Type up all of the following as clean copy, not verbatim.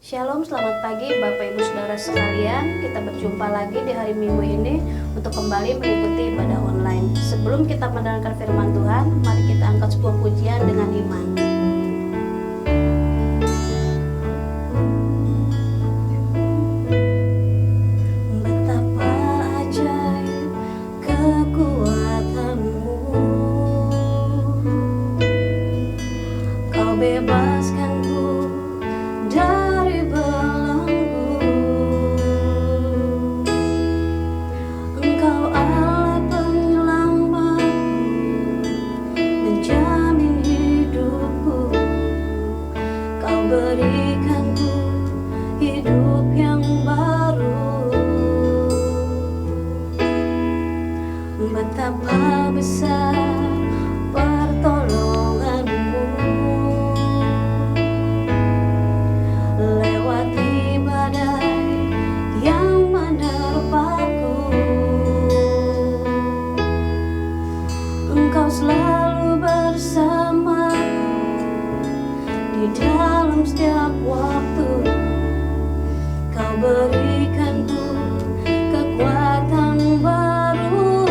Shalom, selamat pagi Bapak Ibu Saudara sekalian. Kita berjumpa lagi di hari Minggu ini untuk kembali mengikuti ibadah online. Sebelum kita mendengarkan firman Tuhan, mari kita angkat sebuah pujian dengan iman. Betapa ajaib kekuatanmu, Kau bebaskanku dari belenggu. Engkau Allah penyelamatku, menjamin hidupku. Kau berikanku hidup yang baru. Betapa besar pertolonganmu, lewati badai yang menerpaku. Engkau selalu bersamaku di dalam setiap waktu. Kau berikanku kekuatan baru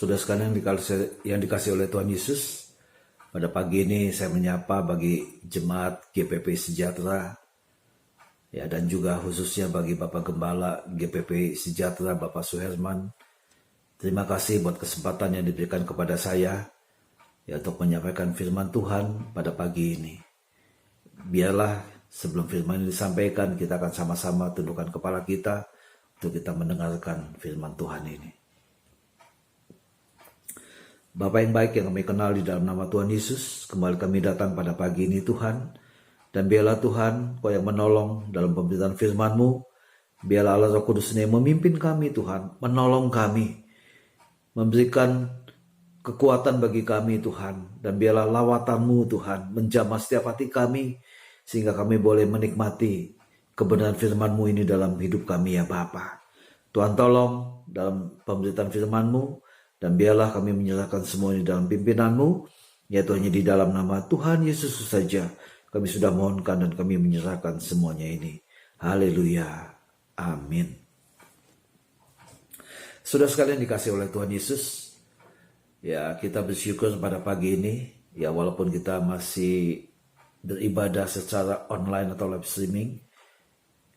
Sudah sekalian yang dikasih oleh Tuhan Yesus, pada pagi ini saya menyapa bagi jemaat GPP Sejahtera, ya, dan juga khususnya bagi Bapak Gembala GPP Sejahtera, Bapak Suherman. Terima kasih buat kesempatan yang diberikan kepada saya, ya, untuk menyampaikan firman Tuhan pada pagi ini. Biarlah sebelum firman ini disampaikan, kita akan sama-sama tundukkan kepala kita untuk kita mendengarkan firman Tuhan ini. Bapa yang baik yang kami kenal di dalam nama Tuhan Yesus, kembali kami datang pada pagi ini Tuhan. Dan biarlah Tuhan, Kau yang menolong dalam pemberitaan firman-Mu. Biarlah Allah Roh Kudus ini memimpin kami Tuhan, menolong kami, memberikan kekuatan bagi kami Tuhan. Dan biarlah lawatan-Mu Tuhan menjamah setiap hati kami, sehingga kami boleh menikmati kebenaran firman-Mu ini dalam hidup kami ya Bapa. Tuhan tolong dalam pemberitaan firman-Mu. Dan biarlah kami menyerahkan semua ini dalam pimpinan-Mu, yaitu hanya di dalam nama Tuhan Yesus saja. Kami sudah mohonkan dan kami menyerahkan semuanya ini. Haleluya. Amin. Sudah sekalian dikasih oleh Tuhan Yesus, ya, kita bersyukur pada pagi ini, ya, walaupun kita masih beribadah secara online atau live streaming,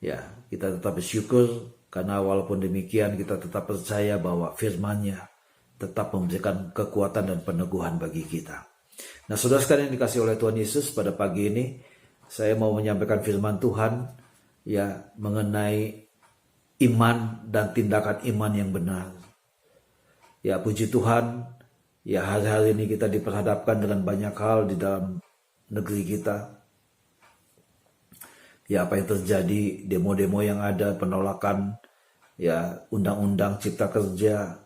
ya, kita tetap bersyukur karena walaupun demikian kita tetap percaya bahwa firman-Nya tetap memberikan kekuatan dan peneguhan bagi kita. Nah, saudara sekalian yang dikasih oleh Tuhan Yesus, pada pagi ini saya mau menyampaikan firman Tuhan, ya, mengenai iman dan tindakan iman yang benar. Ya, puji Tuhan, ya, hari-hari ini kita diperhadapkan dengan banyak hal di dalam negeri kita. Ya, apa yang terjadi, demo-demo yang ada, penolakan, ya, undang-undang cipta kerja,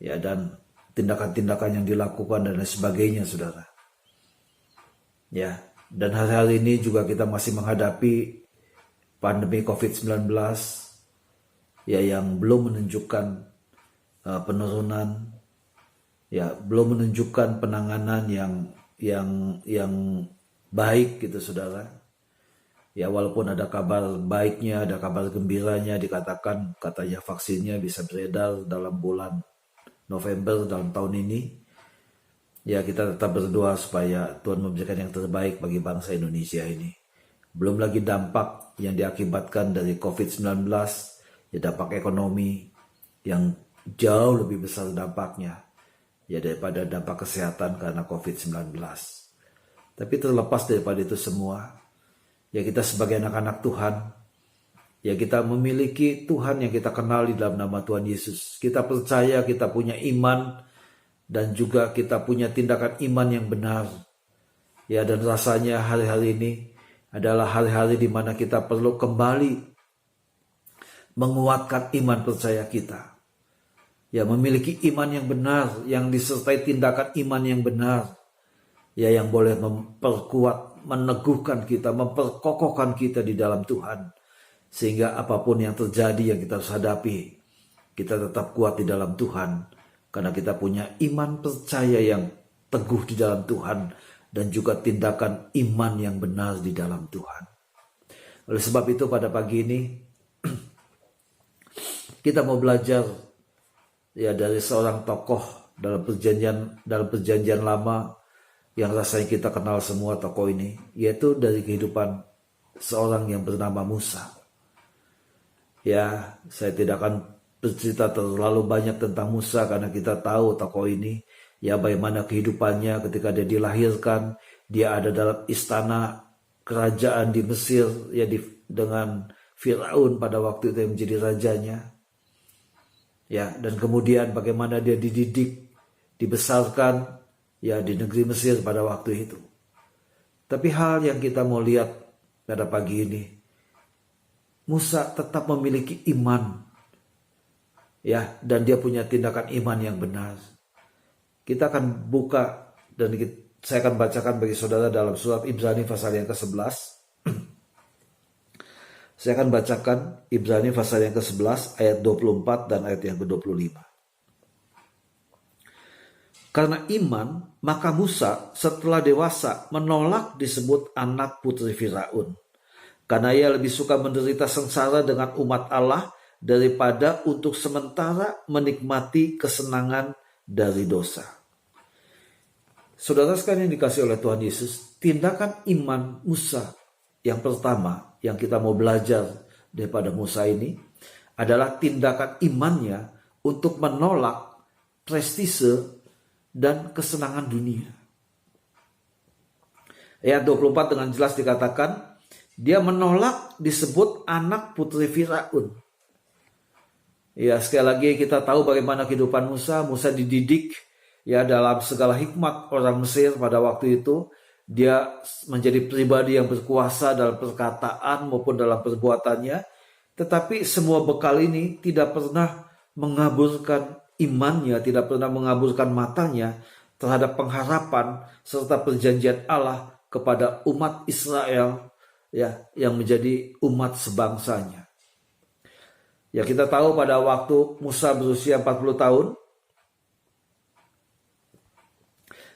ya, dan tindakan-tindakan yang dilakukan dan lain sebagainya, saudara. Ya, dan hari-hari ini juga kita masih menghadapi pandemi COVID-19, ya, yang belum menunjukkan penurunan, ya, belum menunjukkan penanganan yang baik gitu, saudara. Ya, walaupun ada kabar baiknya, ada kabar gembiranya, dikatakan katanya vaksinnya bisa beredar dalam bulan November dalam tahun ini. Ya, kita tetap berdoa supaya Tuhan memberikan yang terbaik bagi bangsa Indonesia ini. Belum lagi dampak yang diakibatkan dari COVID-19, ya, dampak ekonomi yang jauh lebih besar dampaknya, ya, daripada dampak kesehatan karena COVID-19. Tapi terlepas daripada itu semua, ya, kita sebagai anak-anak Tuhan, ya, kita memiliki Tuhan yang kita kenal di dalam nama Tuhan Yesus. Kita percaya, kita punya iman, dan juga kita punya tindakan iman yang benar. Ya, dan rasanya hari-hari ini adalah hari-hari di mana kita perlu kembali menguatkan iman percaya kita. Ya, memiliki iman yang benar, yang disertai tindakan iman yang benar. Ya, yang boleh memperkuat, meneguhkan kita, memperkokohkan kita di dalam Tuhan. Sehingga apapun yang terjadi yang kita harus hadapi, kita tetap kuat di dalam Tuhan. Karena kita punya iman percaya yang teguh di dalam Tuhan. Dan juga tindakan iman yang benar di dalam Tuhan. Oleh sebab itu pada pagi ini, kita mau belajar, ya, dari seorang tokoh dalam perjanjian lama, yang rasanya kita kenal semua tokoh ini, yaitu dari kehidupan seorang yang bernama Musa. Ya, saya tidak akan bercerita terlalu banyak tentang Musa karena kita tahu tokoh ini, ya, bagaimana kehidupannya ketika dia dilahirkan. Dia ada dalam istana kerajaan di Mesir, ya, dengan Firaun pada waktu itu yang menjadi rajanya. Ya, dan kemudian bagaimana dia dididik, dibesarkan, ya, di negeri Mesir pada waktu itu. Tapi hal yang kita mau lihat pada pagi ini, Musa tetap memiliki iman, ya, dan dia punya tindakan iman yang benar. Kita akan buka dan saya akan bacakan bagi saudara dalam surat Ibrani pasal yang ke-11. Saya akan bacakan Ibrani pasal yang ke-11 ayat 24 dan ayat yang ke-25. Karena iman, maka Musa setelah dewasa menolak disebut anak putri Firaun. Karena ia lebih suka menderita sengsara dengan umat Allah daripada untuk sementara menikmati kesenangan dari dosa. Saudara sekalian yang dikasih oleh Tuhan Yesus, tindakan iman Musa yang pertama yang kita mau belajar daripada Musa ini adalah tindakan imannya untuk menolak prestise dan kesenangan dunia. Ayat 24 dengan jelas dikatakan, dia menolak disebut anak putri Firaun. Ya, sekali lagi kita tahu bagaimana kehidupan Musa. Musa dididik ya dalam segala hikmat orang Mesir pada waktu itu. Dia menjadi pribadi yang berkuasa dalam perkataan maupun dalam perbuatannya. Tetapi semua bekal ini tidak pernah mengaburkan imannya, tidak pernah mengaburkan matanya terhadap pengharapan serta perjanjian Allah kepada umat Israel ya yang menjadi umat sebangsanya. Ya, kita tahu pada waktu Musa berusia 40 tahun.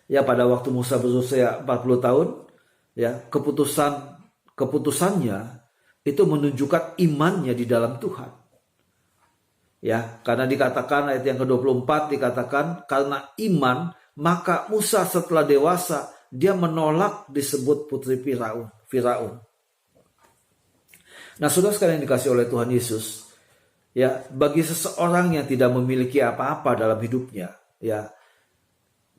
Ya, pada waktu Musa berusia 40 tahun, ya, keputusannya itu menunjukkan imannya di dalam Tuhan. Ya, karena dikatakan ayat yang ke-24 dikatakan karena iman maka Musa setelah dewasa dia menolak disebut putri Firaun. Nah, saudara sekalian yang dikasih oleh Tuhan Yesus, ya, bagi seseorang yang tidak memiliki apa-apa dalam hidupnya, ya,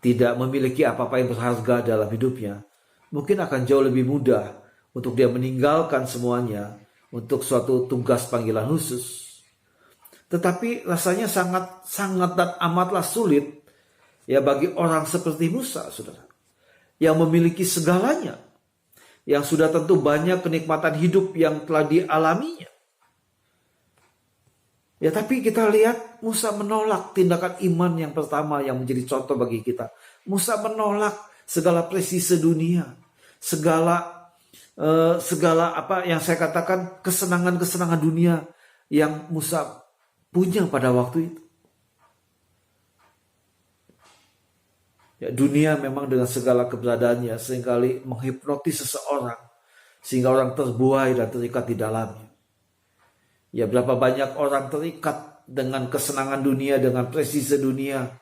tidak memiliki apa-apa yang berharga dalam hidupnya, mungkin akan jauh lebih mudah untuk dia meninggalkan semuanya untuk suatu tugas panggilan khusus. Tetapi rasanya sangat dan amatlah sulit ya bagi orang seperti Musa, saudara, yang memiliki segalanya, yang sudah tentu banyak kenikmatan hidup yang telah dialaminya. Ya, tapi kita lihat Musa menolak tindakan iman yang pertama yang menjadi contoh bagi kita. Musa menolak segala prestise dunia, segala apa yang saya katakan kesenangan-kesenangan dunia yang Musa punya pada waktu itu. Ya, dunia memang dengan segala keberadaannya seringkali menghipnotis seseorang sehingga orang terbuai dan terikat di dalamnya. Ya, berapa banyak orang terikat dengan kesenangan dunia, dengan prestise dunia.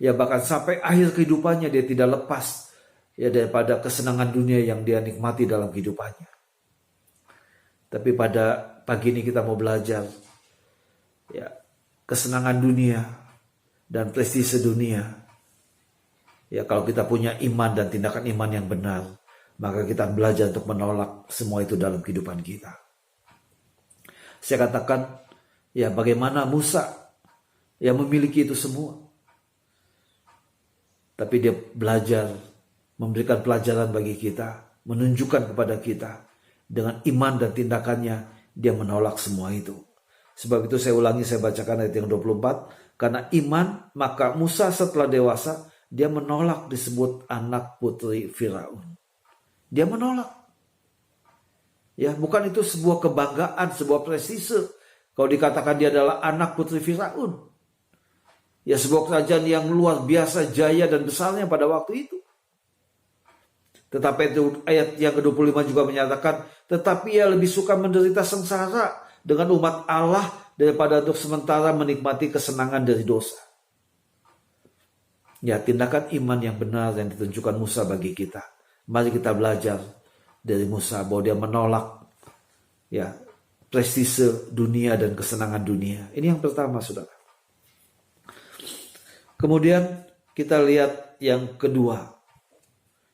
Ya, bahkan sampai akhir kehidupannya dia tidak lepas ya daripada kesenangan dunia yang dia nikmati dalam kehidupannya. Tapi pada pagi ini kita mau belajar ya, kesenangan dunia dan prestise dunia. Ya, kalau kita punya iman dan tindakan iman yang benar, maka kita belajar untuk menolak semua itu dalam kehidupan kita. Saya katakan, ya, bagaimana Musa yang memiliki itu semua. Tapi dia belajar, memberikan pelajaran bagi kita, menunjukkan kepada kita, dengan iman dan tindakannya, dia menolak semua itu. Sebab itu saya ulangi, saya bacakan ayat yang 24. Karena iman, maka Musa setelah dewasa, dia menolak disebut anak putri Firaun. Dia menolak. Ya, bukan itu sebuah kebanggaan, sebuah prestise kalau dikatakan dia adalah anak putri Firaun. Ya, sebuah kerajaan yang luar biasa jaya dan besarnya pada waktu itu. Tetapi itu ayat yang ke-25 juga menyatakan, tetapi ia lebih suka menderita sengsara dengan umat Allah daripada untuk sementara menikmati kesenangan dari dosa. Ya, tindakan iman yang benar yang ditunjukkan Musa bagi kita. Mari kita belajar dari Musa bahwa dia menolak ya prestise dunia dan kesenangan dunia. Ini yang pertama, saudara. Kemudian kita lihat yang kedua.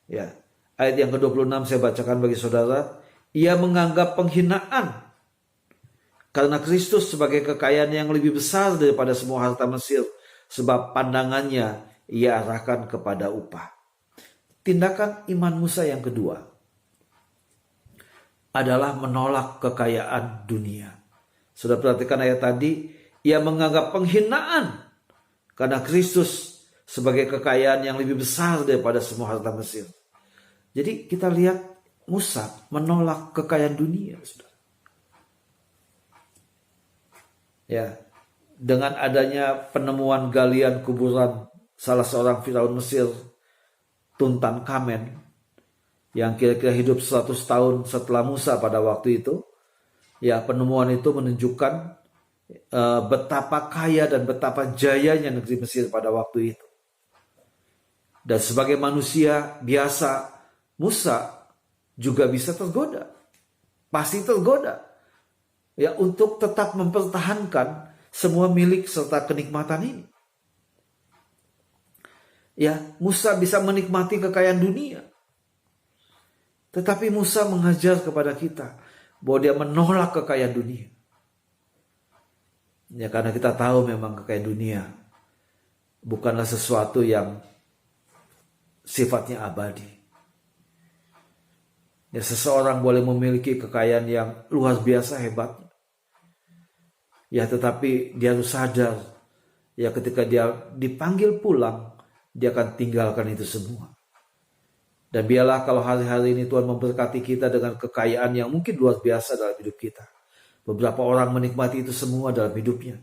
Ya, ayat yang ke-26 saya bacakan bagi saudara. Ia menganggap penghinaan karena Kristus sebagai kekayaan yang lebih besar daripada semua harta Mesir, sebab pandangannya ia arahkan kepada upah. Tindakan iman Musa yang kedua adalah menolak kekayaan dunia. Sudah perhatikan ayat tadi, ia menganggap penghinaan karena Kristus sebagai kekayaan yang lebih besar daripada semua harta Mesir. Jadi kita lihat Musa menolak kekayaan dunia, saudara. Ya, dengan adanya penemuan galian kuburan salah seorang Firaun Mesir, Tutankhamen, yang kira-kira hidup 100 tahun setelah Musa pada waktu itu. Ya, penemuan itu menunjukkan betapa kaya dan betapa jayanya negeri Mesir pada waktu itu. Dan sebagai manusia biasa, Musa juga bisa tergoda. Pasti tergoda. Ya, untuk tetap mempertahankan semua milik serta kenikmatan ini. Ya, Musa bisa menikmati kekayaan dunia. Tetapi Musa mengajar kepada kita bahwa dia menolak kekayaan dunia. Ya, karena kita tahu memang kekayaan dunia bukanlah sesuatu yang sifatnya abadi. Ya, seseorang boleh memiliki kekayaan yang luar biasa hebatnya. Ya, tetapi dia harus sadar, ya ketika dia dipanggil pulang, dia akan tinggalkan itu semua. Dan biarlah kalau hari-hari ini Tuhan memberkati kita dengan kekayaan yang mungkin luar biasa dalam hidup kita. Beberapa orang menikmati itu semua dalam hidupnya.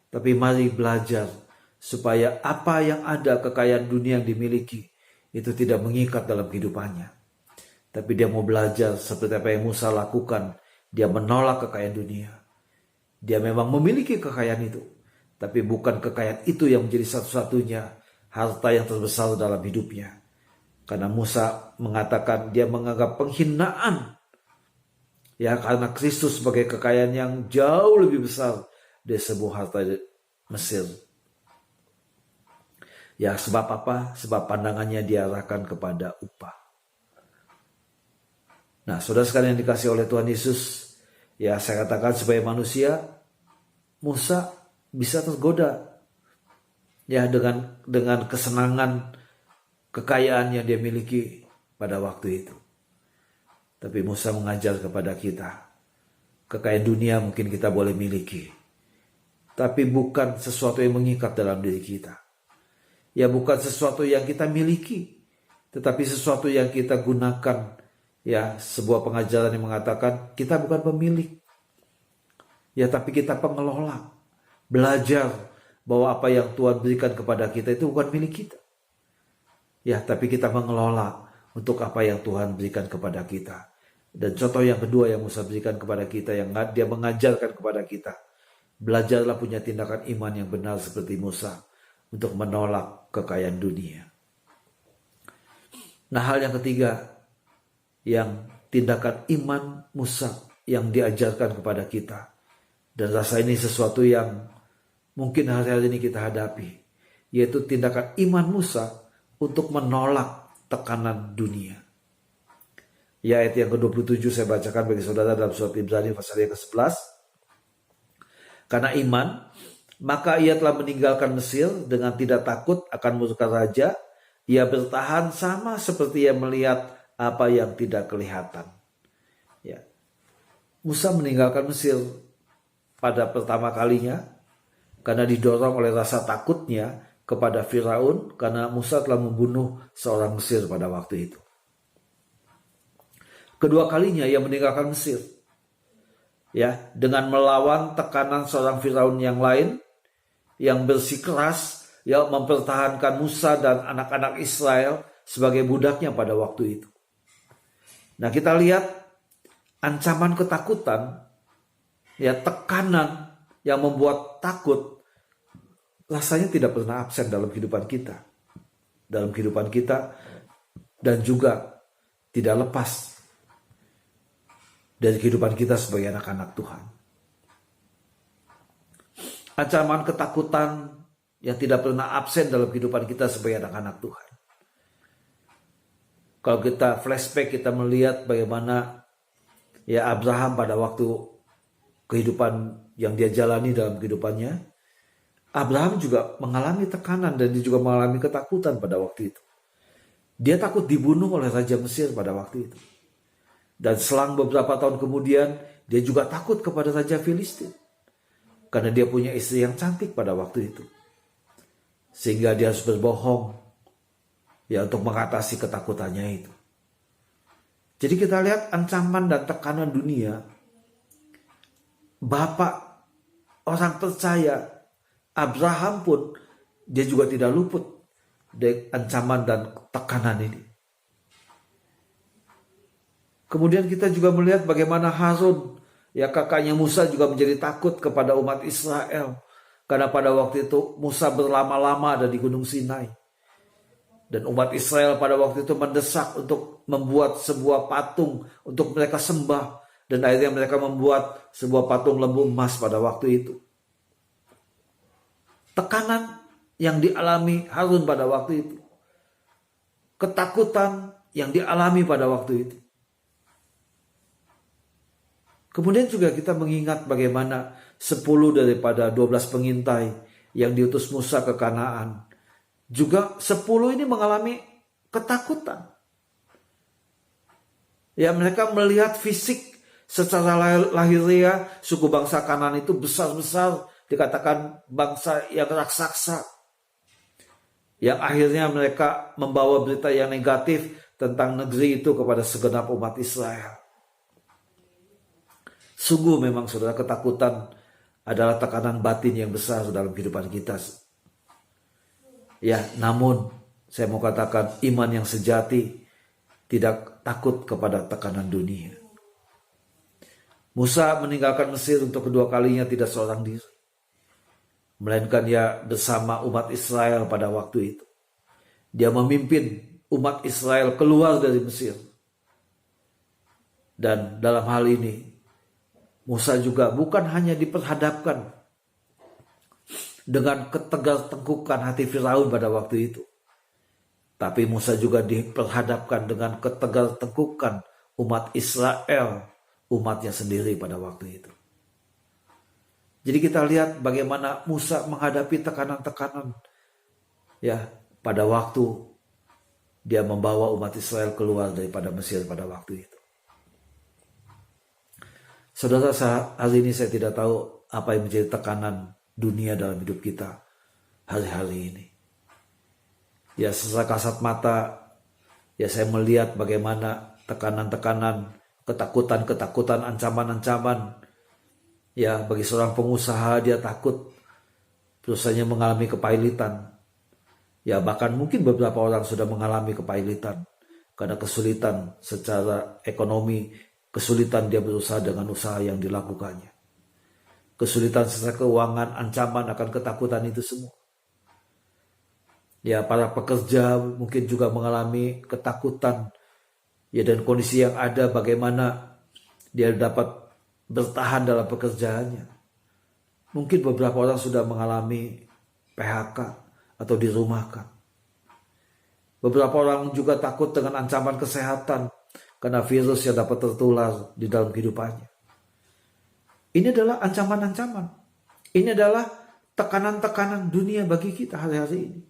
Tapi mari belajar supaya apa yang ada kekayaan dunia yang dimiliki itu tidak mengikat dalam kehidupannya. Tapi dia mau belajar seperti apa yang Musa lakukan. Dia menolak kekayaan dunia. Dia memang memiliki kekayaan itu. Tapi bukan kekayaan itu yang menjadi satu-satunya harta yang terbesar dalam hidupnya. Karena Musa mengatakan dia menganggap penghinaan. Ya, karena Kristus sebagai kekayaan yang jauh lebih besar dari sebuah harta Mesir. Ya, sebab apa? Sebab pandangannya diarahkan kepada upah. Nah, saudara sekalian yang dikasih oleh Tuhan Yesus, ya saya katakan sebagai manusia, Musa bisa tergoda. Ya, dengan kesenangan kekayaan yang dia miliki pada waktu itu. Tapi Musa mengajar kepada kita, kekayaan dunia mungkin kita boleh miliki, tapi bukan sesuatu yang mengikat dalam diri kita. Ya, bukan sesuatu yang kita miliki, tetapi sesuatu yang kita gunakan. Ya, sebuah pengajaran yang mengatakan kita bukan pemilik. Ya, tapi kita pengelola. Belajar bahwa apa yang Tuhan berikan kepada kita itu bukan milik kita. Ya, tapi kita mengelola untuk apa yang Tuhan berikan kepada kita. Dan contoh yang kedua yang Musa berikan kepada kita, yang dia mengajarkan kepada kita, belajarlah punya tindakan iman yang benar seperti Musa untuk menolak kekayaan dunia. Nah, hal yang ketiga, yang tindakan iman Musa yang diajarkan kepada kita, dan rasa ini sesuatu yang mungkin hari-hari ini kita hadapi, yaitu tindakan iman Musa untuk menolak tekanan dunia. Ya, ayat yang ke-27 saya bacakan bagi saudara dalam surat Ibrani pasal yang ke-11. Karena iman, maka ia telah meninggalkan Mesir dengan tidak takut akan murka raja. Ia bertahan sama seperti ia melihat apa yang tidak kelihatan. Ya. Musa meninggalkan Mesir pada pertama kalinya karena didorong oleh rasa takutnya kepada Firaun, karena Musa telah membunuh seorang Mesir pada waktu itu. Kedua kalinya ia meninggalkan Mesir, ya, dengan melawan tekanan seorang Firaun yang lain yang bersikeras, ya, mempertahankan Musa dan anak-anak Israel sebagai budaknya pada waktu itu. Nah, kita lihat ancaman ketakutan, ya, tekanan yang membuat takut rasanya tidak pernah absen dalam kehidupan kita. Dalam kehidupan kita, dan juga tidak lepas dari kehidupan kita sebagai anak-anak Tuhan. Ancaman ketakutan yang tidak pernah absen dalam kehidupan kita sebagai anak-anak Tuhan. Kalau kita flashback, kita melihat bagaimana ya Abraham pada waktu kehidupan yang dia jalani dalam kehidupannya, Abraham juga mengalami tekanan dan dia juga mengalami ketakutan pada waktu itu. Dia takut dibunuh oleh Raja Mesir pada waktu itu. Dan selang beberapa tahun kemudian, dia juga takut kepada Raja Filistin. Karena dia punya istri yang cantik pada waktu itu. Sehingga dia harus berbohong, ya, untuk mengatasi ketakutannya itu. Jadi kita lihat ancaman dan tekanan dunia. Bapak orang percaya, Abraham pun, dia juga tidak luput dari ancaman dan tekanan ini. Kemudian kita juga melihat bagaimana Harun, ya kakaknya Musa, juga menjadi takut kepada umat Israel. Karena pada waktu itu Musa berlama-lama ada di Gunung Sinai. Dan umat Israel pada waktu itu mendesak untuk membuat sebuah patung untuk mereka sembah. Dan akhirnya mereka membuat sebuah patung lembu emas pada waktu itu. Tekanan yang dialami Harun pada waktu itu. Ketakutan yang dialami pada waktu itu. Kemudian juga kita mengingat bagaimana 10 daripada 12 pengintai yang diutus Musa ke Kanaan. Juga 10 ini mengalami ketakutan. Ya, mereka melihat fisik secara lahiriah suku bangsa Kanaan itu besar-besar, dikatakan bangsa yang raksasa. Yang akhirnya mereka membawa berita yang negatif tentang negeri itu kepada segenap umat Israel. Sungguh memang saudara, ketakutan adalah tekanan batin yang besar dalam kehidupan kita. Ya, namun saya mau katakan iman yang sejati tidak takut kepada tekanan dunia. Musa meninggalkan Mesir untuk kedua kalinya tidak seorang diri, melainkan dia bersama umat Israel pada waktu itu. Dia memimpin umat Israel keluar dari Mesir. Dan dalam hal ini Musa juga bukan hanya diperhadapkan dengan ketegar-tengkukan hati Firaun pada waktu itu, tapi Musa juga diperhadapkan dengan ketegar-tengkukan umat Israel, umatnya sendiri pada waktu itu. Jadi kita lihat bagaimana Musa menghadapi tekanan-tekanan ya pada waktu dia membawa umat Israel keluar daripada Mesir pada waktu itu. Saudara, hari ini saya tidak tahu apa yang menjadi tekanan dunia dalam hidup kita hari-hari ini. Ya, secara kasat mata, ya saya melihat bagaimana tekanan-tekanan, ketakutan-ketakutan, ancaman-ancaman. Ya, bagi seorang pengusaha dia takut perusahaannya mengalami kepailitan. Ya, bahkan mungkin beberapa orang sudah mengalami kepailitan karena kesulitan secara ekonomi, kesulitan dia berusaha dengan usaha yang dilakukannya. Kesulitan secara keuangan, ancaman akan ketakutan itu semua. Ya, para pekerja mungkin juga mengalami ketakutan. Ya, dan kondisi yang ada bagaimana dia dapat bertahan dalam pekerjaannya. Mungkin beberapa orang sudah mengalami PHK atau dirumahkan. Beberapa orang juga takut dengan ancaman kesehatan karena virus yang dapat tertular di dalam kehidupannya. Ini adalah ancaman-ancaman. Ini adalah tekanan-tekanan dunia bagi kita hari-hari ini.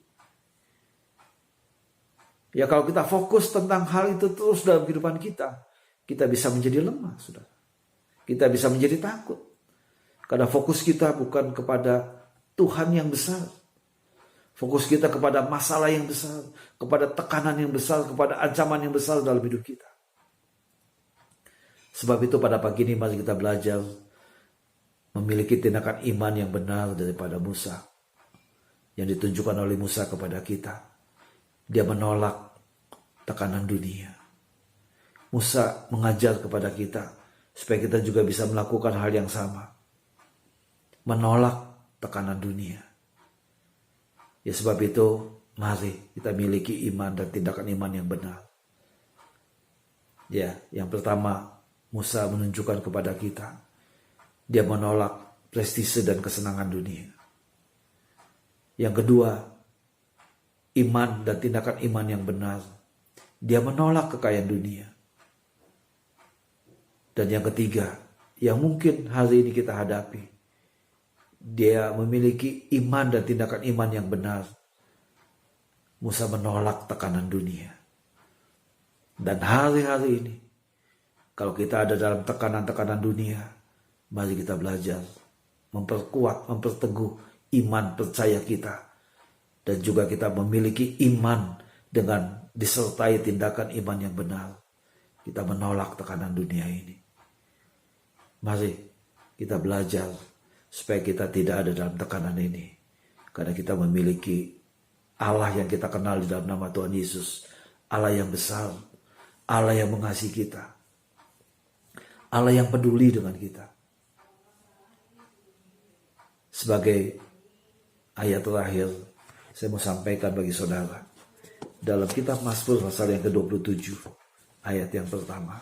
Ya, kalau kita fokus tentang hal itu terus dalam kehidupan kita, kita bisa menjadi lemah, saudara. Kita bisa menjadi takut. Karena fokus kita bukan kepada Tuhan yang besar. Fokus kita kepada masalah yang besar, kepada tekanan yang besar, kepada ancaman yang besar dalam hidup kita. Sebab itu pada pagi ini mari kita belajar memiliki tindakan iman yang benar daripada Musa. Yang ditunjukkan oleh Musa kepada kita. Dia menolak tekanan dunia. Musa mengajar kepada kita supaya kita juga bisa melakukan hal yang sama. Menolak tekanan dunia. Ya, sebab itu mari kita miliki iman dan tindakan iman yang benar. Ya, yang pertama Musa menunjukkan kepada kita, dia menolak prestise dan kesenangan dunia. Yang kedua, iman dan tindakan iman yang benar, dia menolak kekayaan dunia. Dan yang ketiga, yang mungkin hari ini kita hadapi, dia memiliki iman dan tindakan iman yang benar. Musa menolak tekanan dunia. Dan hari-hari ini, kalau kita ada dalam tekanan-tekanan dunia, mari kita belajar memperkuat, memperteguh iman percaya kita. Dan juga kita memiliki iman dengan disertai tindakan iman yang benar. Kita menolak tekanan dunia ini. Mari kita belajar supaya kita tidak ada dalam tekanan ini. Karena kita memiliki Allah yang kita kenal di dalam nama Tuhan Yesus. Allah yang besar. Allah yang mengasihi kita. Allah yang peduli dengan kita. Sebagai ayat terakhir, saya mau sampaikan bagi saudara. dalam kitab Mazmur pasal yang ke-27 ayat yang pertama.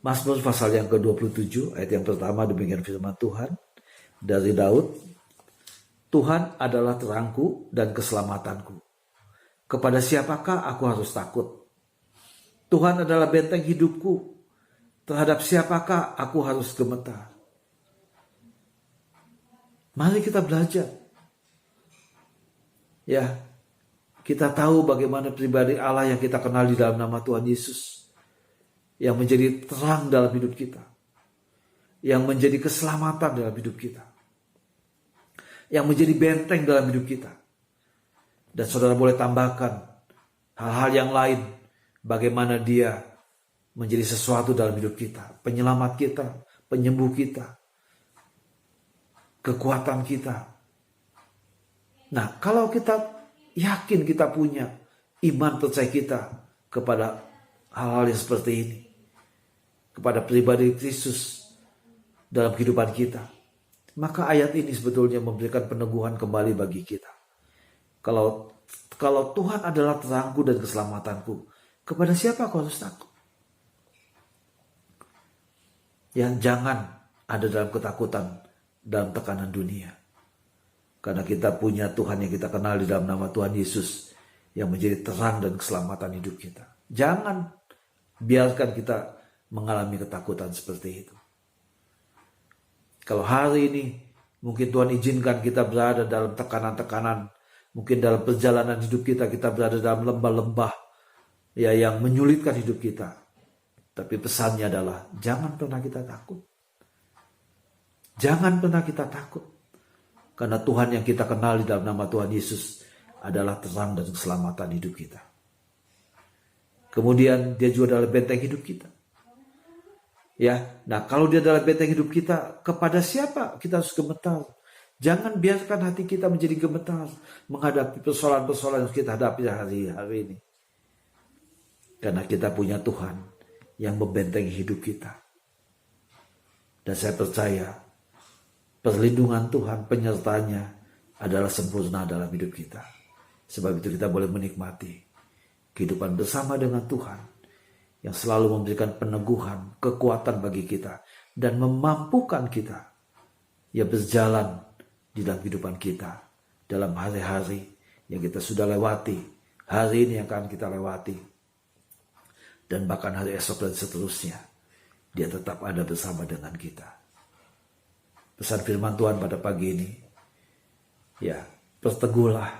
Mazmur pasal yang ke-27 ayat yang pertama, demikian firman Tuhan dari Daud. Tuhan adalah terangku dan keselamatanku. Kepada siapakah aku harus takut? Tuhan adalah benteng hidupku. Terhadap siapakah aku harus gemetar? Mari kita belajar. Ya, kita tahu bagaimana pribadi Allah yang kita kenal di dalam nama Tuhan Yesus, yang menjadi terang dalam hidup kita, yang menjadi keselamatan dalam hidup kita, yang menjadi benteng dalam hidup kita. Dan saudara boleh tambahkan hal-hal yang lain, bagaimana dia menjadi sesuatu dalam hidup kita, penyelamat kita, penyembuh kita, kekuatan kita. Nah, kalau kita yakin kita punya iman percaya kita kepada hal-hal yang seperti ini, kepada pribadi Kristus dalam kehidupan kita, maka ayat ini sebetulnya memberikan peneguhan kembali bagi kita. Kalau Tuhan adalah terangku dan keselamatanku, kepada siapa aku harus takut? Yang jangan ada dalam ketakutan, dalam tekanan dunia. Karena kita punya Tuhan yang kita kenal di dalam nama Tuhan Yesus, yang menjadi terang dan keselamatan hidup kita. Jangan biarkan kita mengalami ketakutan seperti itu. Kalau hari ini mungkin Tuhan izinkan kita berada dalam tekanan-tekanan, mungkin dalam perjalanan hidup kita berada dalam lembah-lembah ya yang menyulitkan hidup kita. Tapi pesannya adalah jangan pernah kita takut. Jangan pernah kita takut. Karena Tuhan yang kita kenal di dalam nama Tuhan Yesus adalah terang dan keselamatan hidup kita. Kemudian dia juga adalah benteng hidup kita. Ya, nah kalau dia adalah benteng hidup kita, kepada siapa kita harus gemetar? Jangan biarkan hati kita menjadi gemetar menghadapi persoalan-persoalan yang kita hadapi hari-hari ini. Karena kita punya Tuhan yang membentengi hidup kita. Dan saya percaya perlindungan Tuhan, penyertanya adalah sempurna dalam hidup kita. Sebab itu kita boleh menikmati kehidupan bersama dengan Tuhan yang selalu memberikan peneguhan, kekuatan bagi kita dan memampukan kita ya berjalan di dalam kehidupan kita dalam hari-hari yang kita sudah lewati, hari ini yang akan kita lewati, dan bahkan hari esok dan seterusnya. Dia tetap ada bersama dengan kita. Pesan firman Tuhan pada pagi ini, ya, berteguhlah.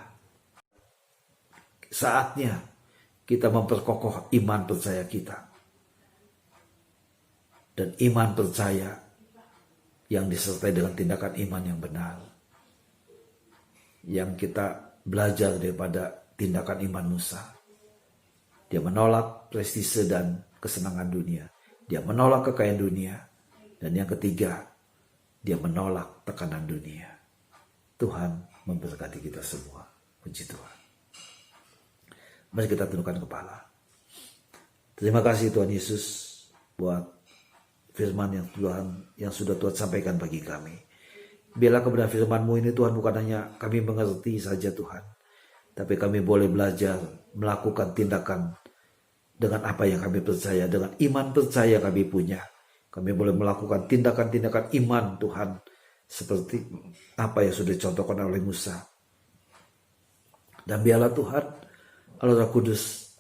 Saatnya kita memperkokoh iman percaya kita. Dan iman percaya yang disertai dengan tindakan iman yang benar. Yang kita belajar daripada tindakan iman Musa. Dia menolak prestise dan kesenangan dunia. Dia menolak kekayaan dunia. Dan yang ketiga, dia menolak tekanan dunia. Tuhan memberkati kita semua. Puji Tuhan. Mari kita tundukkan kepala. Terima kasih Tuhan Yesus buat firman yang sudah Tuhan sampaikan bagi kami. Biarlah kebenaran firman-Mu ini Tuhan bukan hanya kami mengerti saja Tuhan, tapi kami boleh belajar melakukan tindakan dengan apa yang kami percaya, dengan iman percaya kami punya. Kami boleh melakukan tindakan-tindakan iman Tuhan seperti apa yang sudah dicontohkan oleh Musa. Dan biarlah Tuhan Allah Roh Kudus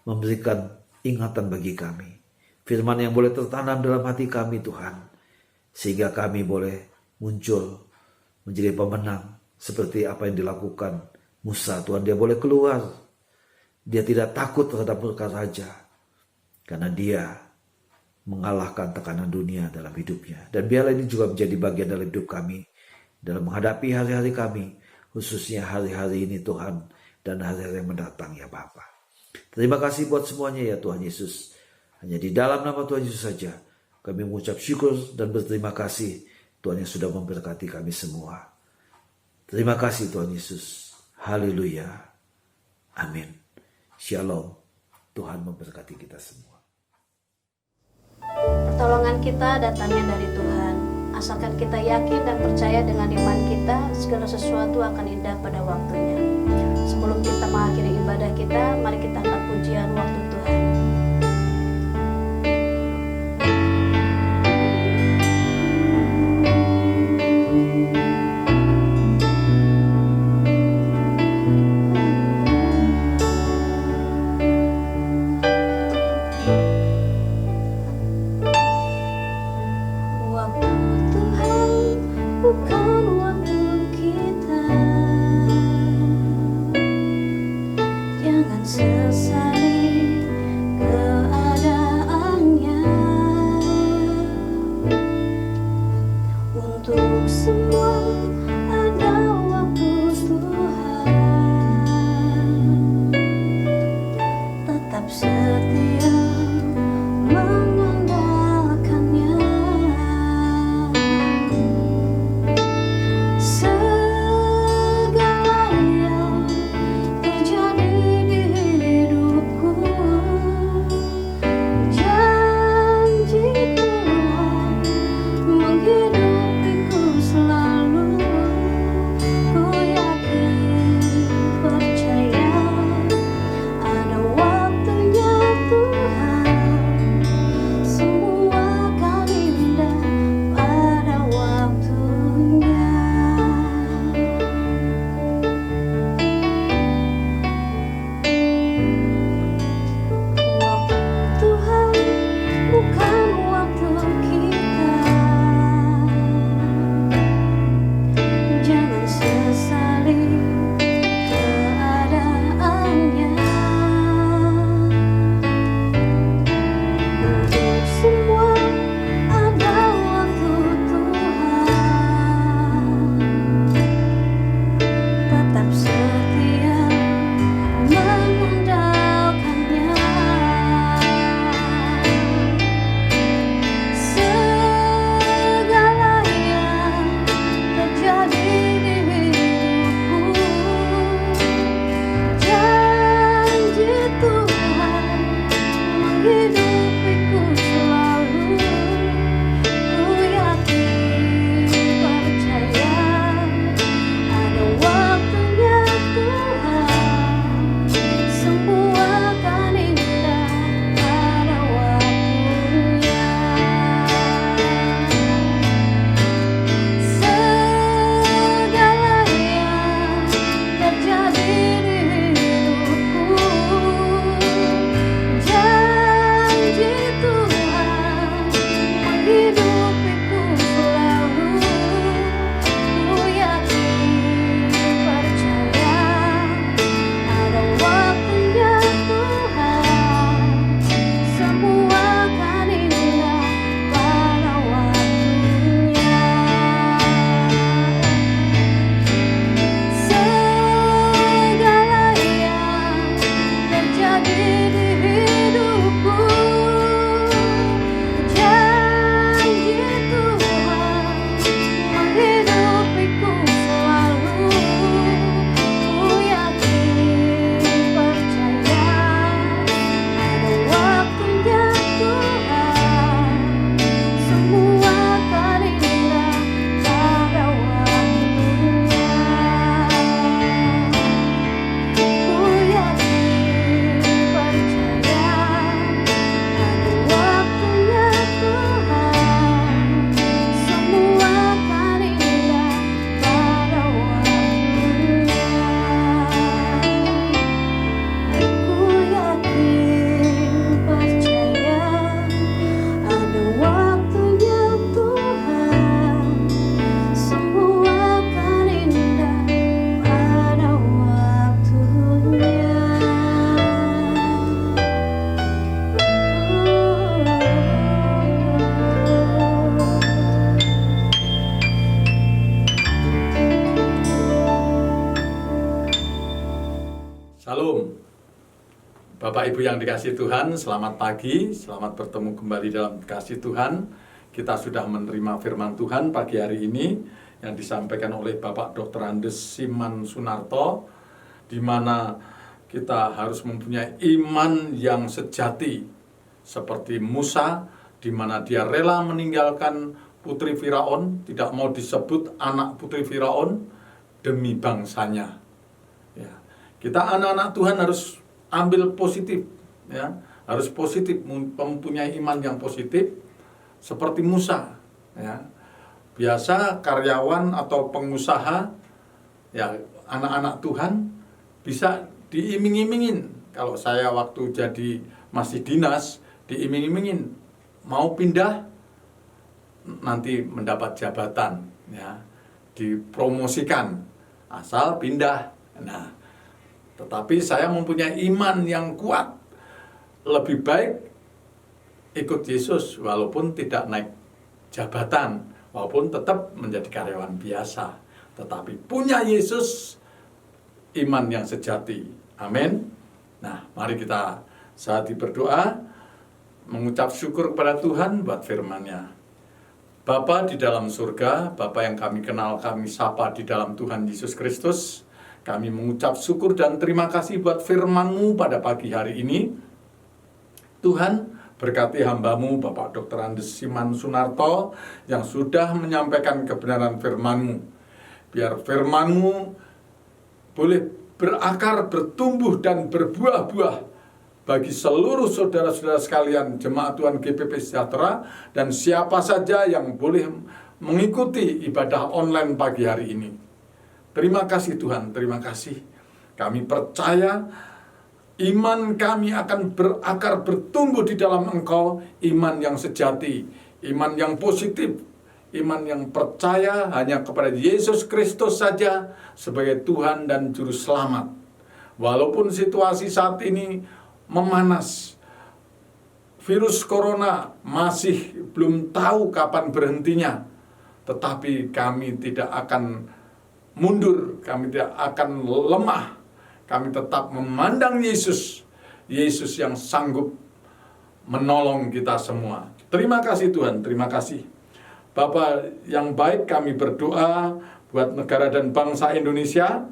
memberikan ingatan bagi kami. Firman yang boleh tertanam dalam hati kami Tuhan. Sehingga kami boleh muncul menjadi pemenang seperti apa yang dilakukan Musa. Tuhan, dia boleh keluar. Dia tidak takut terhadap murka raja. Karena dia mengalahkan tekanan dunia dalam hidupnya. Dan biarlah ini juga menjadi bagian dalam hidup kami. Dalam menghadapi hari-hari kami. Khususnya hari-hari ini Tuhan. Dan hari-hari yang mendatang ya Bapa. Terima kasih buat semuanya ya Tuhan Yesus. Hanya di dalam nama Tuhan Yesus saja. Kami mengucap syukur dan berterima kasih. Tuhan yang sudah memberkati kami semua. Terima kasih Tuhan Yesus. Haleluya. Amin. Shalom. Tuhan memberkati kita semua. Pertolongan kita datangnya dari Tuhan. Asalkan kita yakin dan percaya dengan iman kita, segala sesuatu akan indah pada waktunya. sebelum kita mengakhiri ibadah kita, mari kita angkat pujian waktu Tuhan. Waktu Tuhan bukan waktu kita. Jangan sesali keadaannya. Untuk semua ada waktu Tuhan. Tetap setia mengandalkannya. Segala yang terjadi di hidupku, janji Tuhan menghidupiku selalu. Ku yakin percaya ada waktunya Tuhan. Semua akan indah pada waktunya. Waktu Tuhan bukan waktu kita. Jangan sesali keadaannya. Untuk semua ada waktu Tuhan. Tetap setia mengandalkannya. Segala yang terjadi di hidupku, janji Tuhan menghidupiku selalu. Ku yakin percaya ada waktunya Tuhan. Semua akan indah pada waktunya. Segala yang terjadi di hidupku, janji Tuhan menghidupiku selalu. Ku yakin percaya ada waktunya Tuhan. Semua akan indah pada waktunya. Segala yang terjadi di hidupku, janji Tuhan menghidupiku selalu. Ku yakin percaya ada waktunya Tuhan. Semua akan indah pada waktunya. Ku yakin percaya ada waktunya Tuhan. Semua akan indah pada waktunya. Ku yakin percaya ada waktunya Tuhan. Semua akan indah pada waktunya. Shalom, Bapak Ibu yang dikasihi Tuhan, selamat pagi, selamat bertemu kembali dalam kasih Tuhan. Kita sudah menerima firman Tuhan pagi hari ini yang disampaikan oleh Bapak Dr. Andes Siman Sunarto, di mana kita harus mempunyai iman yang sejati seperti Musa, di mana dia rela meninggalkan putri Firaun, tidak mau disebut anak putri Firaun demi bangsanya. Ya. Kita anak-anak Tuhan harus ambil positif, ya, harus positif, mempunyai iman yang positif seperti Musa, ya. Biasa karyawan atau pengusaha, ya, anak-anak Tuhan bisa diiming-imingin. Kalau saya waktu jadi masih dinas, diiming-imingin mau pindah nanti mendapat jabatan, ya, dipromosikan asal pindah. Nah, tetapi saya mempunyai iman yang kuat, lebih baik ikut Yesus walaupun tidak naik jabatan, walaupun tetap menjadi karyawan biasa, tetapi punya Yesus, iman yang sejati. Amin. Nah, mari kita saat berdoa mengucap syukur kepada Tuhan buat firman-Nya. Bapa di dalam surga, Bapa yang kami kenal, kami sapa di dalam Tuhan Yesus Kristus, kami mengucap syukur dan terima kasih buat firman-Mu pada pagi hari ini. Tuhan, berkati hamba-Mu Bapak Dr. Andes Siman Sunarto yang sudah menyampaikan kebenaran firman-Mu. Biar firman-Mu boleh berakar, bertumbuh dan berbuah-buah bagi seluruh saudara-saudara sekalian jemaat Tuhan GPP Sejahtera dan siapa saja yang boleh mengikuti ibadah online pagi hari ini. Terima kasih Tuhan, terima kasih. Kami percaya iman kami akan berakar, bertumbuh di dalam Engkau, iman yang sejati, iman yang positif, iman yang percaya hanya kepada Yesus Kristus saja sebagai Tuhan dan Juru Selamat. Walaupun situasi saat ini memanas, virus corona masih belum tahu kapan berhentinya, tetapi kami tidak akan mundur, kami tidak akan lemah. Kami tetap memandang Yesus, Yesus yang sanggup menolong kita semua. Terima kasih Tuhan, terima kasih. Bapa yang baik, kami berdoa buat negara dan bangsa Indonesia.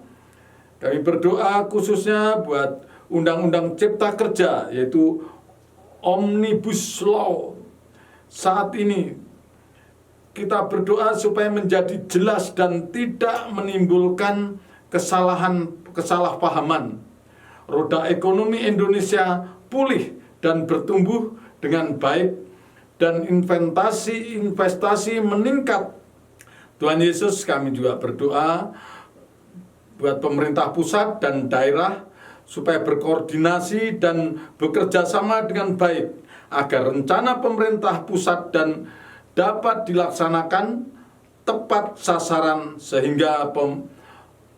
Kami berdoa khususnya buat Undang-Undang Cipta Kerja, yaitu Omnibus Law. Saat ini kita berdoa supaya menjadi jelas dan tidak menimbulkan kesalahpahaman. Roda ekonomi Indonesia pulih dan bertumbuh dengan baik dan investasi meningkat. Tuhan Yesus, kami juga berdoa buat pemerintah pusat dan daerah supaya berkoordinasi dan bekerja sama dengan baik agar rencana pemerintah pusat dan dapat dilaksanakan tepat sasaran sehingga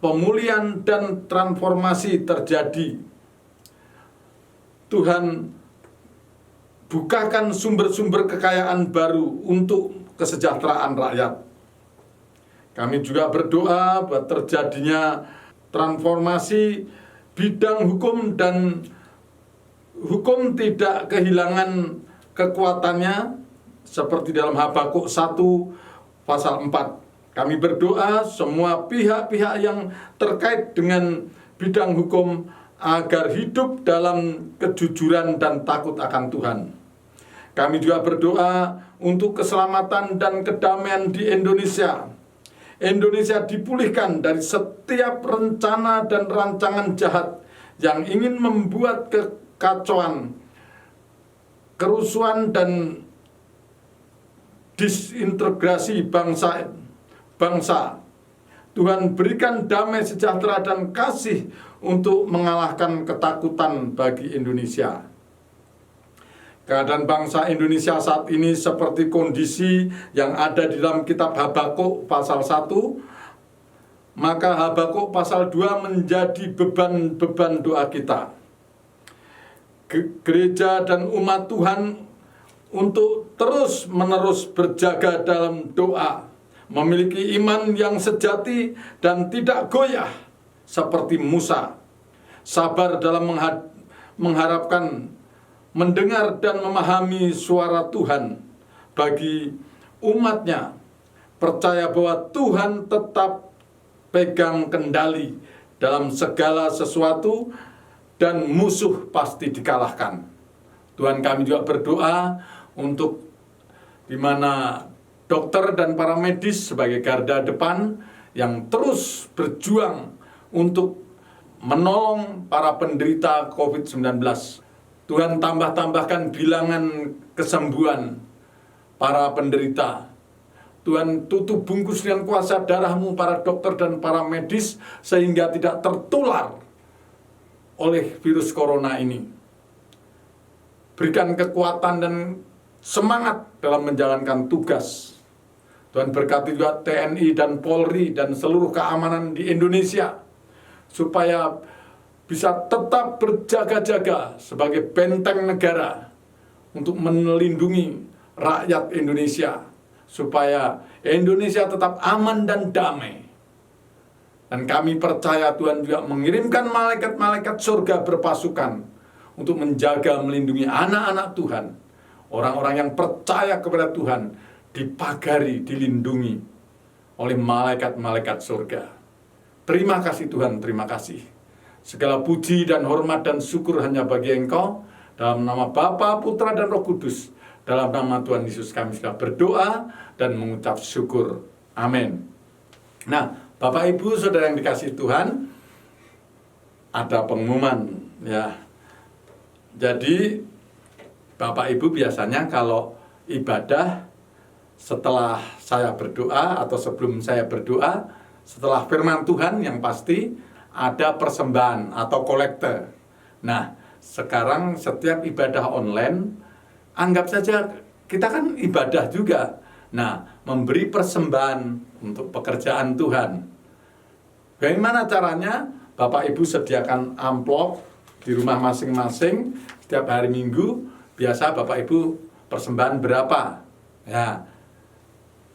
pemulihan dan transformasi terjadi. Tuhan, bukakan sumber-sumber kekayaan baru untuk kesejahteraan rakyat. Kami juga berdoa buat terjadinya transformasi bidang hukum dan hukum tidak kehilangan kekuatannya seperti dalam Habakuk 1 pasal 4. Kami berdoa semua pihak-pihak yang terkait dengan bidang hukum agar hidup dalam kejujuran dan takut akan Tuhan. Kami juga berdoa untuk keselamatan dan kedamaian di Indonesia. Indonesia dipulihkan dari setiap rencana dan rancangan jahat yang ingin membuat kekacauan, kerusuhan dan disintegrasi bangsa. Tuhan berikan damai sejahtera dan kasih untuk mengalahkan ketakutan bagi Indonesia. Keadaan bangsa Indonesia saat ini seperti kondisi yang ada di dalam kitab Habakuk pasal 1, maka Habakuk pasal 2 menjadi beban doa kita. Gereja dan umat Tuhan untuk terus-menerus berjaga dalam doa, memiliki iman yang sejati dan tidak goyah seperti Musa, sabar dalam mengharapkan, mendengar dan memahami suara Tuhan bagi umatnya, percaya bahwa Tuhan tetap pegang kendali dalam segala sesuatu dan musuh pasti dikalahkan. Tuhan, kami juga berdoa untuk di mana dokter dan para medis sebagai garda depan yang terus berjuang untuk menolong para penderita COVID-19. Tuhan tambahkan bilangan kesembuhan para penderita. Tuhan tutup bungkus dengan kuasa darah-Mu para dokter dan para medis sehingga tidak tertular oleh virus corona ini. Berikan kekuatan dan semangat dalam menjalankan tugas. Tuhan berkati juga TNI dan Polri dan seluruh keamanan di Indonesia supaya bisa tetap berjaga-jaga sebagai benteng negara untuk melindungi rakyat Indonesia supaya Indonesia tetap aman dan damai. Dan kami percaya Tuhan juga mengirimkan malaikat-malaikat surga berpasukan untuk menjaga, melindungi anak-anak Tuhan. Orang-orang yang percaya kepada Tuhan dipagari, dilindungi oleh malaikat-malaikat surga. Terima kasih Tuhan, terima kasih. Segala puji dan hormat dan syukur hanya bagi Engkau. Dalam nama Bapa, Putra, dan Roh Kudus. Dalam nama Tuhan Yesus kami sudah berdoa dan mengucap syukur. Amin. Nah, Bapak Ibu Saudara yang dikasihi Tuhan, ada pengumuman ya. Jadi Bapak Ibu biasanya kalau ibadah setelah saya berdoa atau sebelum saya berdoa, setelah firman Tuhan yang pasti ada persembahan atau kolekte. Nah, sekarang setiap ibadah online anggap saja kita kan ibadah juga. Nah, memberi persembahan untuk pekerjaan Tuhan. Bagaimana caranya? Bapak Ibu sediakan amplop di rumah masing-masing setiap hari Minggu. Biasa Bapak Ibu persembahan berapa? Ya,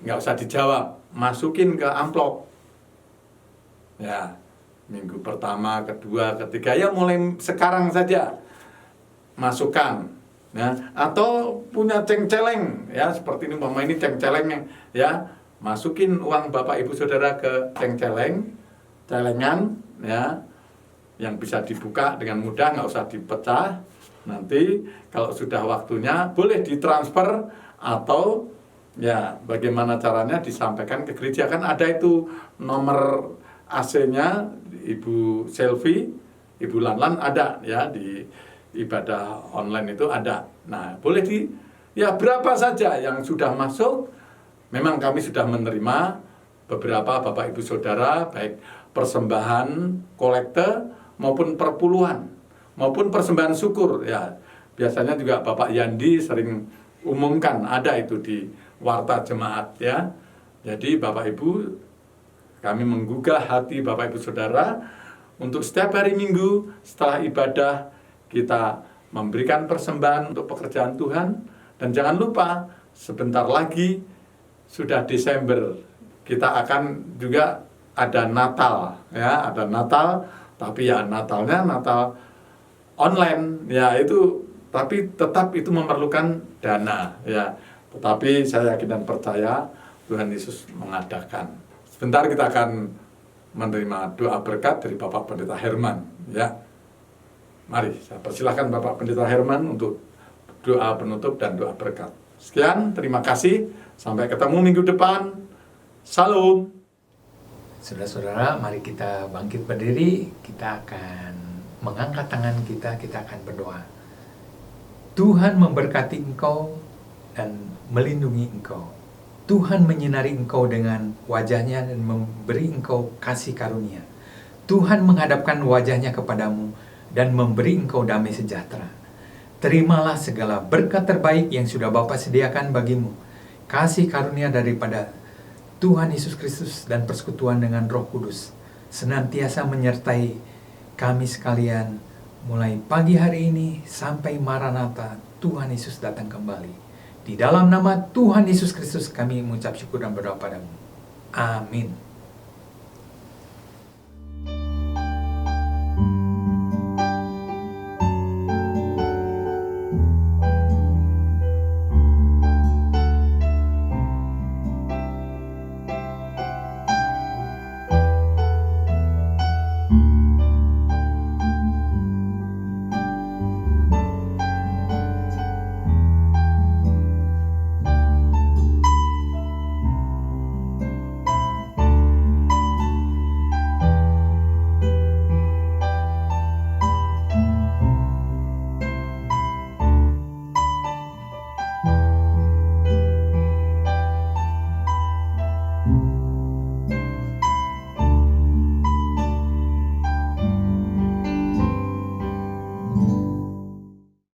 nggak usah dijawab, masukin ke amplop. Ya, minggu pertama, kedua, ketiga, ya mulai sekarang saja masukkan. Ya, atau punya ceng-celeng, ya seperti ini, umpama ini ceng-celengnya, ya masukin uang Bapak Ibu Saudara ke ceng-celeng, celengan, ya yang bisa dibuka dengan mudah, nggak usah dipecah. Nanti kalau sudah waktunya boleh ditransfer atau ya bagaimana caranya disampaikan ke gereja. Kan ada itu nomor AC-nya Ibu Selvi, Ibu Lanlan ada ya di ibadah online itu ada. Nah, boleh ya berapa saja yang sudah masuk. Memang kami sudah menerima beberapa Bapak Ibu Saudara, baik persembahan kolekte maupun perpuluhan maupun persembahan syukur ya. Biasanya juga Bapak Yandi sering umumkan ada itu di warta jemaat ya. Jadi Bapak Ibu, kami menggugah hati Bapak Ibu Saudara untuk setiap hari Minggu setelah ibadah kita memberikan persembahan untuk pekerjaan Tuhan. Dan jangan lupa sebentar lagi sudah Desember, kita akan juga ada Natal ya, ada Natal, tapi ya Natalnya Natal online ya itu, tapi tetap itu memerlukan dana ya. Tetapi saya yakin dan percaya Tuhan Yesus mengadakan. Sebentar kita akan menerima doa berkat dari Bapak Pendeta Herman ya. Mari saya persilahkan Bapak Pendeta Herman untuk doa penutup dan doa berkat. Sekian, terima kasih. Sampai ketemu minggu depan. Salam. Saudara-saudara, mari kita bangkit berdiri. Kita akan mengangkat tangan kita akan berdoa. Tuhan memberkati engkau dan melindungi engkau. Tuhan menyinari engkau dengan wajahnya dan memberi engkau kasih karunia. Tuhan menghadapkan wajahnya kepadamu dan memberi engkau damai sejahtera. Terimalah segala berkat terbaik yang sudah Bapa sediakan bagimu. Kasih karunia daripada Tuhan Yesus Kristus dan persekutuan dengan Roh Kudus senantiasa menyertai kami sekalian mulai pagi hari ini sampai Maranatha Tuhan Yesus datang kembali. Di dalam nama Tuhan Yesus Kristus kami mengucap syukur dan berdoa padamu. Amin.